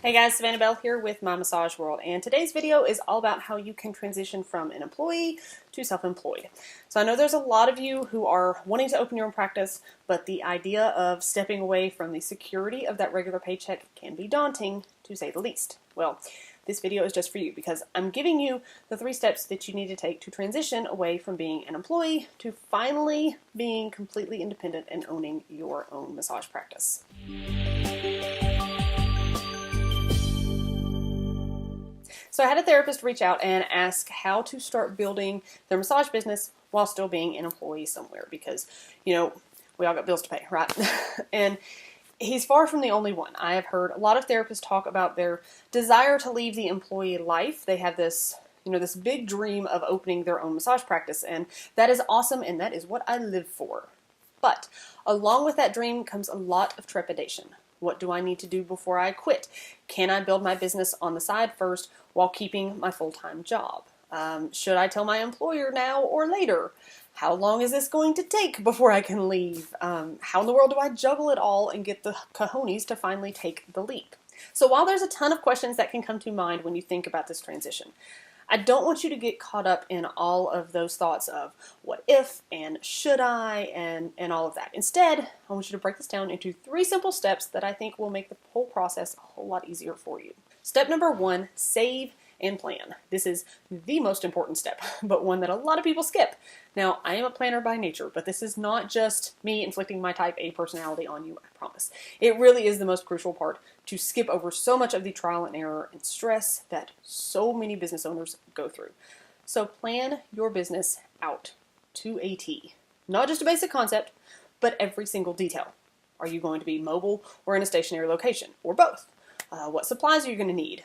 Hey guys, Savannah Bell here with My Massage World, and today's video is all about how you can transition from an employee to self-employed. So I know there's a lot of you who are wanting to open your own practice, but the idea of stepping away from the security of that regular paycheck can be daunting, to say the least. Well, this video is just for you because I'm giving you the 3 steps that you need to take to transition away from being an employee to finally being completely independent and owning your own massage practice. So I had a therapist reach out and ask how to start building their massage business while still being an employee somewhere because, we all got bills to pay, right? And he's far from the only one. I have heard a lot of therapists talk about their desire to leave the employee life. They have this, this big dream of opening their own massage practice, and that is awesome, and that is what I live for. But along with that dream comes a lot of trepidation. What do I need to do before I quit? Can I build my business on the side first while keeping my full-time job? Should I tell my employer now or later? How long is this going to take before I can leave? How in the world do I juggle it all and get the cojones to finally take the leap? So while there's a ton of questions that can come to mind when you think about this transition, I don't want you to get caught up in all of those thoughts of what if and should I and all of that. Instead, I want you to break this down into 3 simple steps that I think will make the whole process a whole lot easier for you. Step number 1, save and plan. This is the most important step, but one that a lot of people skip. Now, I am a planner by nature, but this is not just me inflicting my type A personality on you, I promise. It really is the most crucial part to skip over so much of the trial and error and stress that so many business owners go through. So plan your business out to a T. Not just a basic concept, but every single detail. Are you going to be mobile or in a stationary location, or both? What supplies are you going to need?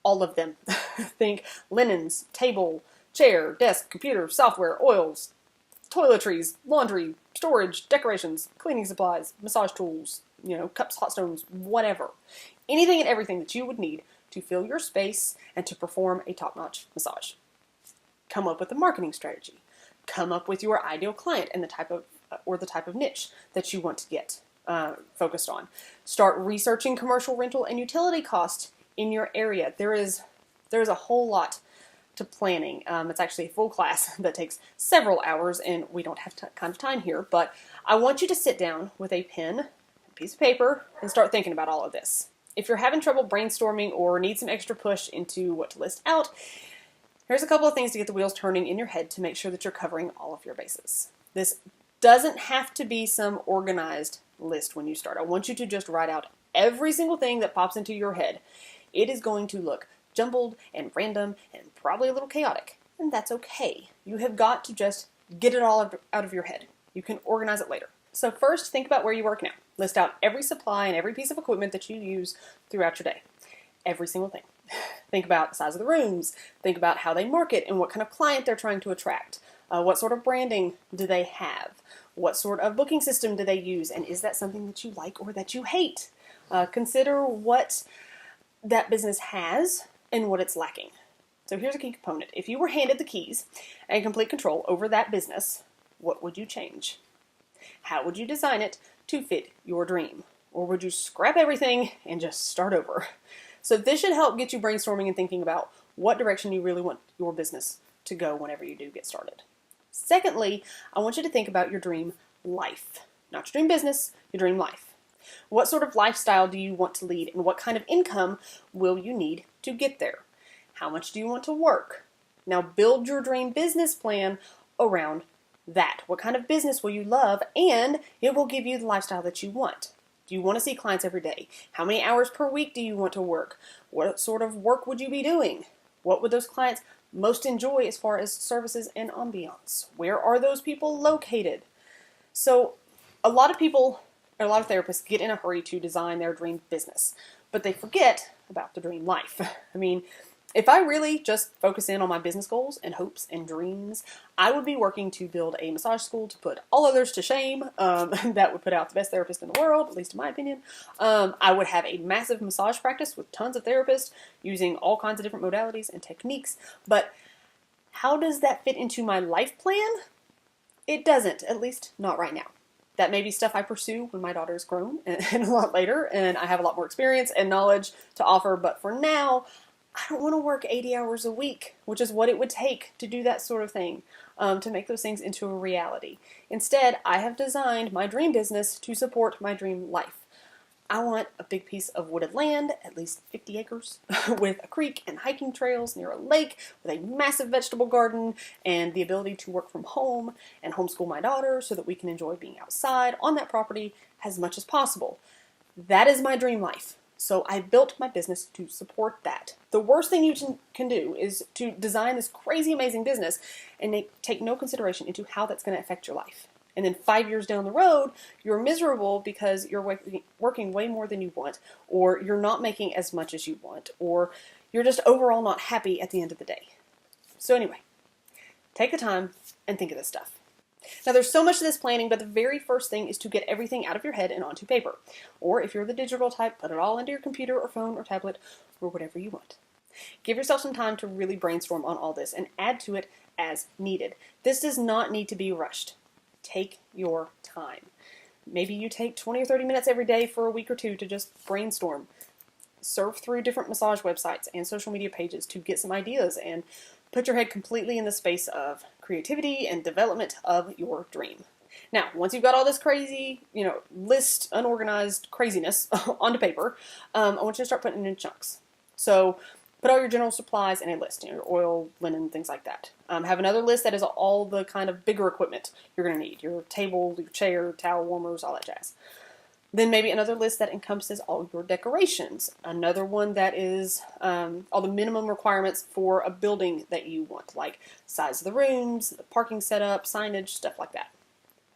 All of them. Think linens, table, chair, desk, computer, software, oils, toiletries, laundry, storage, decorations, cleaning supplies, massage tools, cups, hot stones, whatever. Anything and everything that you would need to fill your space and to perform a top-notch massage. Come up with a marketing strategy. Come up with your ideal client and the type of niche that you want to get focused on. Start researching commercial rental and utility costs in your area. There is a whole lot to planning. It's actually a full class that takes several hours, and we don't have kind of time here, but I want you to sit down with a pen, a piece of paper, and start thinking about all of this. If you're having trouble brainstorming or need some extra push into what to list out, here's a couple of things to get the wheels turning in your head to make sure that you're covering all of your bases. This doesn't have to be some organized list when you start. I want you to just write out every single thing that pops into your head. It is going to look jumbled and random and probably a little chaotic, and that's okay. You have got to just get it all out of your head. You can organize it later. So first, think about where you work now. List out every supply and every piece of equipment that you use throughout your day. Every single thing. Think about the size of the rooms. Think about how they market and what kind of client they're trying to attract. What sort of branding do they have? What sort of booking system do they use? And is that something that you like or that you hate? Consider what that business has and what it's lacking. So here's a key component. If you were handed the keys and complete control over that business, what would you change? How would you design it to fit your dream? Or would you scrap everything and just start over? So this should help get you brainstorming and thinking about what direction you really want your business to go whenever you do get started. Secondly, I want you to think about your dream life. Not your dream business, your dream life. What sort of lifestyle do you want to lead, and what kind of income will you need to get there? How much do you want to work? Now build your dream business plan around that. What kind of business will you love, and it will give you the lifestyle that you want. Do you want to see clients every day? How many hours per week do you want to work? What sort of work would you be doing? What would those clients most enjoy as far as services and ambiance? Where are those people located? So a lot of therapists get in a hurry to design their dream business, but they forget about the dream life. I mean, if I really just focus in on my business goals and hopes and dreams, I would be working to build a massage school to put all others to shame. That would put out the best therapist in the world, at least in my opinion. I would have a massive massage practice with tons of therapists using all kinds of different modalities and techniques. But how does that fit into my life plan? It doesn't, at least not right now. That may be stuff I pursue when my daughter is grown and a lot later, and I have a lot more experience and knowledge to offer. But for now, I don't want to work 80 hours a week, which is what it would take to do that sort of thing, to make those things into a reality. Instead, I have designed my dream business to support my dream life. I want a big piece of wooded land, at least 50 acres, with a creek and hiking trails near a lake, with a massive vegetable garden, and the ability to work from home and homeschool my daughter so that we can enjoy being outside on that property as much as possible. That is my dream life. So I built my business to support that. The worst thing you can do is to design this crazy amazing business and take no consideration into how that's going to affect your life. And then 5 years down the road, you're miserable because you're working way more than you want, or you're not making as much as you want, or you're just overall not happy at the end of the day. So anyway, take the time and think of this stuff. Now, there's so much to this planning, but the very first thing is to get everything out of your head and onto paper. Or if you're the digital type, put it all into your computer or phone or tablet or whatever you want. Give yourself some time to really brainstorm on all this and add to it as needed. This does not need to be rushed. Take your time. Maybe you take 20 or 30 minutes every day for a week or two to just brainstorm. Surf through different massage websites and social media pages to get some ideas and put your head completely in the space of creativity and development of your dream. Now, once you've got all this crazy, list, unorganized craziness onto paper, I want you to start putting it in chunks. So put all your general supplies in a list, your oil, linen, things like that. Have another list that is all the kind of bigger equipment you're going to need, your table, your chair, towel warmers, all that jazz. Then maybe another list that encompasses all your decorations. Another one that is all the minimum requirements for a building that you want, like size of the rooms, the parking setup, signage, stuff like that.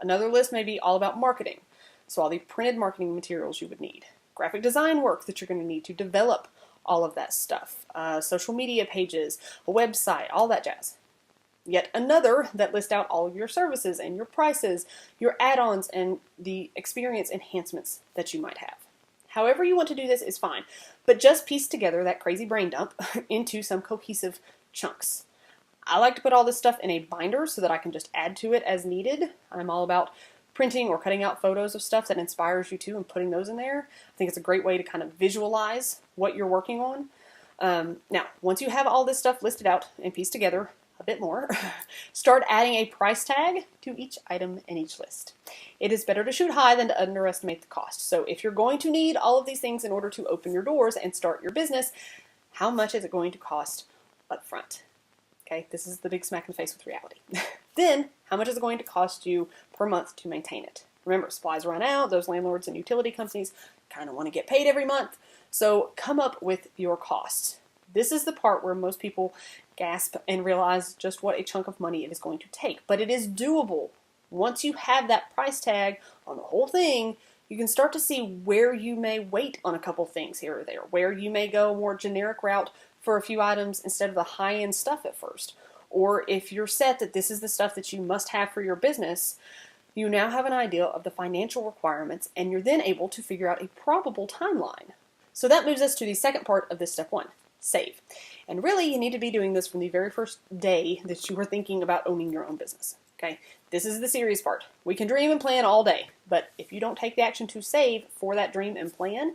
Another list may be all about marketing. So all the printed marketing materials you would need. Graphic design work that you're going to need to develop all of that stuff. Social media pages, a website, all that jazz. Yet another that lists out all of your services and your prices, your add-ons, and the experience enhancements that you might have. However you want to do this is fine, but just piece together that crazy brain dump into some cohesive chunks. I like to put all this stuff in a binder so that I can just add to it as needed. I'm all about printing or cutting out photos of stuff that inspires you too and putting those in there. I think it's a great way to kind of visualize what you're working on. Now, once you have all this stuff listed out and pieced together a bit more, start adding a price tag to each item in each list. It is better to shoot high than to underestimate the cost. So if you're going to need all of these things in order to open your doors and start your business, how much is it going to cost up front? Okay, this is the big smack in the face with reality. Then, how much is it going to cost you per month to maintain it? Remember, supplies run out. Those landlords and utility companies kind of want to get paid every month. So come up with your costs. This is the part where most people gasp and realize just what a chunk of money it is going to take. But it is doable. Once you have that price tag on the whole thing, you can start to see where you may wait on a couple things here or there, where you may go a more generic route for a few items instead of the high-end stuff at first. Or if you're set that this is the stuff that you must have for your business, you now have an idea of the financial requirements, and you're then able to figure out a probable timeline. So that moves us to the second part of this step one, save. And really, you need to be doing this from the very first day that you were thinking about owning your own business. Okay, this is the serious part. We can dream and plan all day, but if you don't take the action to save for that dream and plan,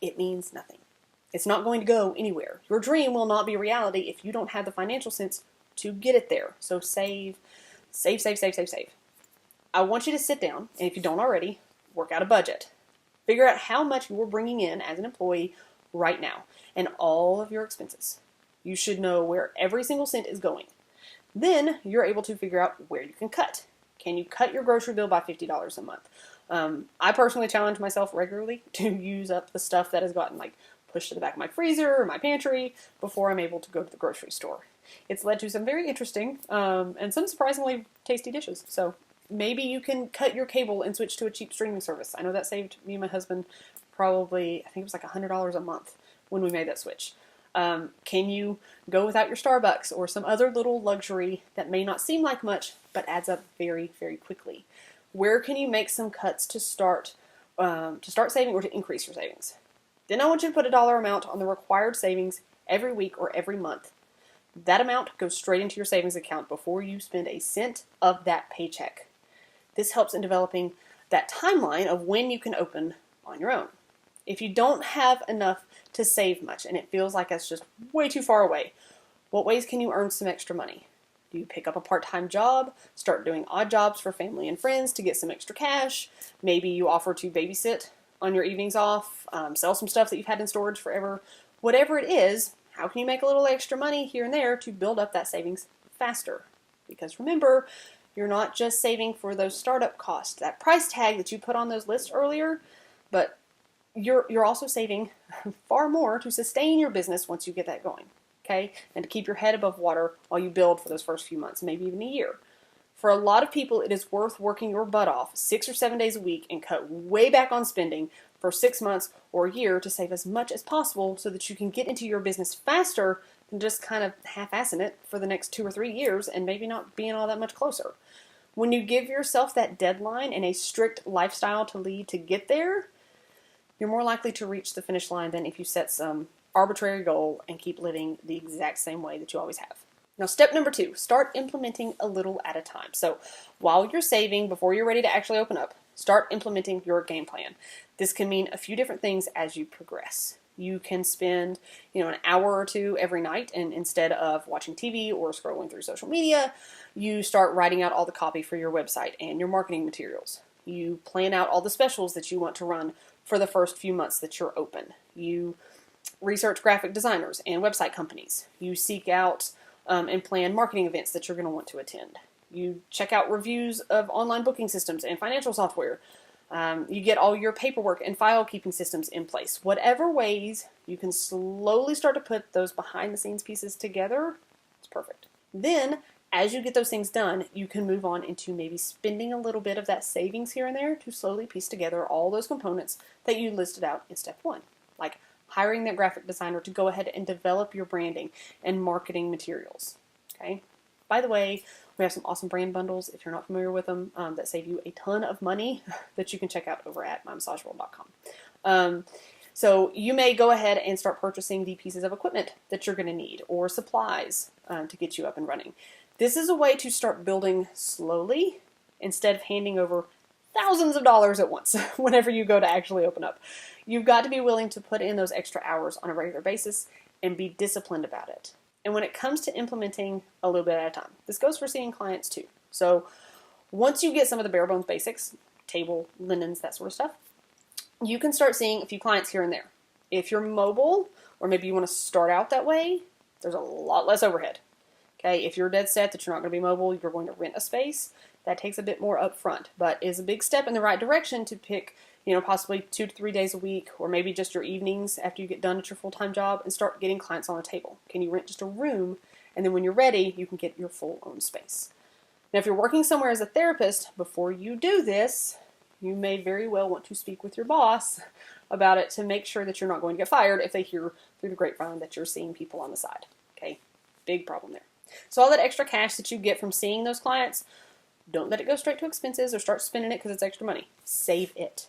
it means nothing. It's not going to go anywhere. Your dream will not be reality if you don't have the financial sense to get it there. So save, save, save, save, save, save. I want you to sit down, and if you don't already, work out a budget. Figure out how much you're bringing in as an employee right now, and all of your expenses. You should know where every single cent is going. Then you're able to figure out where you can cut. Can you cut your grocery bill by $50 a month? I personally challenge myself regularly to use up the stuff that has gotten pushed to the back of my freezer or my pantry before I'm able to go to the grocery store. It's led to some very interesting and some surprisingly tasty dishes. So maybe you can cut your cable and switch to a cheap streaming service. I know that saved me and my husband probably, I think it was $100 a month when we made that switch. Can you go without your Starbucks or some other little luxury that may not seem like much but adds up very, very quickly? Where can you make some cuts to start saving or to increase your savings? Then I want you to put a dollar amount on the required savings every week or every month. That amount goes straight into your savings account before you spend a cent of that paycheck. This helps in developing that timeline of when you can open on your own. If you don't have enough to save much and it feels like it's just way too far away, what ways can you earn some extra money? Do you pick up a part-time job, start doing odd jobs for family and friends to get some extra cash? Maybe you offer to babysit on your evenings off, sell some stuff that you've had in storage forever. Whatever it is, how can you make a little extra money here and there to build up that savings faster? Because remember, you're not just saving for those startup costs, that price tag that you put on those lists earlier, but you're also saving far more to sustain your business once you get that going, okay? And to keep your head above water while you build for those first few months, maybe even a year. For a lot of people, it is worth working your butt off 6 or 7 days a week and cut way back on spending for 6 months or a year to save as much as possible so that you can get into your business faster than just kind of half-assing it for the next 2 or 3 years and maybe not being all that much closer. When you give yourself that deadline and a strict lifestyle to lead to get there, you're more likely to reach the finish line than if you set some arbitrary goal and keep living the exact same way that you always have. Now, step number 2, start implementing a little at a time. So while you're saving, before you're ready to actually open up, start implementing your game plan. This can mean a few different things as you progress. You can spend, an hour or two every night, and instead of watching TV or scrolling through social media, you start writing out all the copy for your website and your marketing materials. You plan out all the specials that you want to run for the first few months that you're open. You research graphic designers and website companies. You seek out and plan marketing events that you're going to want to attend. You check out reviews of online booking systems and financial software. You get all your paperwork and file keeping systems in place. Whatever ways you can slowly start to put those behind the scenes pieces together, it's perfect. Then, as you get those things done, you can move on into maybe spending a little bit of that savings here and there to slowly piece together all those components that you listed out in step 1, like hiring that graphic designer to go ahead and develop your branding and marketing materials. Okay. By the way, we have some awesome brand bundles, if you're not familiar with them, that save you a ton of money that you can check out over at mymassageworld.com. So you may go ahead and start purchasing the pieces of equipment that you're going to need or supplies to get you up and running. This is a way to start building slowly instead of handing over thousands of dollars at once whenever you go to actually open up. You've got to be willing to put in those extra hours on a regular basis and be disciplined about it. And when it comes to implementing a little bit at a time, this goes for seeing clients too. So once you get some of the bare bones basics, table, linens, that sort of stuff, you can start seeing a few clients here and there. If you're mobile, or maybe you want to start out that way, there's a lot less overhead. Okay, if you're dead set that you're not going to be mobile, you're going to rent a space, that takes a bit more upfront, but is a big step in the right direction to pick, possibly 2 to 3 days a week, or maybe just your evenings after you get done at your full-time job and start getting clients on the table. Can you rent just a room, and then when you're ready, you can get your full own space. Now, if you're working somewhere as a therapist, before you do this, you may very well want to speak with your boss about it to make sure that you're not going to get fired if they hear through the grapevine that you're seeing people on the side. Okay, big problem there. So all that extra cash that you get from seeing those clients, don't let it go straight to expenses or start spending it because it's extra money. Save it.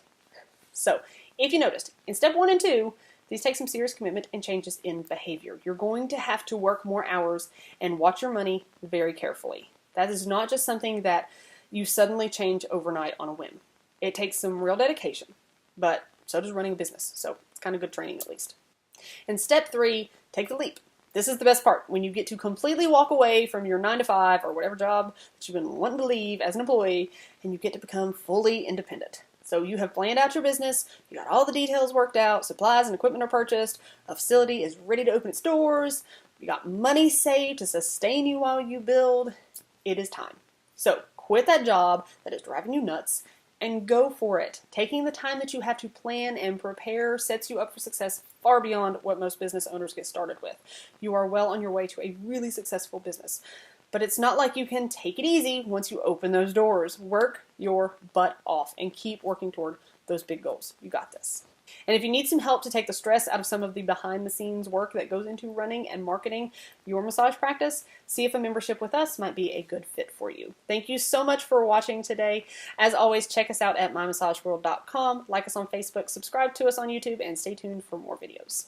So if you noticed, in step 1 and 2, these take some serious commitment and changes in behavior. You're going to have to work more hours and watch your money very carefully. That is not just something that you suddenly change overnight on a whim. It takes some real dedication, but so does running a business. So it's kind of good training at least. In step 3, take the leap. This is the best part, when you get to completely walk away from your 9 to 5 or whatever job that you've been wanting to leave as an employee, and you get to become fully independent. So you have planned out your business, you got all the details worked out, supplies and equipment are purchased, a facility is ready to open its doors, you got money saved to sustain you while you build. It is time. So quit that job that is driving you nuts and go for it. Taking the time that you have to plan and prepare sets you up for success far beyond what most business owners get started with. You are well on your way to a really successful business. But it's not like you can take it easy once you open those doors. Work your butt off and keep working toward those big goals. You got this. And if you need some help to take the stress out of some of the behind-the-scenes work that goes into running and marketing your massage practice, see if a membership with us might be a good fit for you. Thank you so much for watching today. As always, check us out at mymassageworld.com, like us on Facebook, subscribe to us on YouTube, and stay tuned for more videos.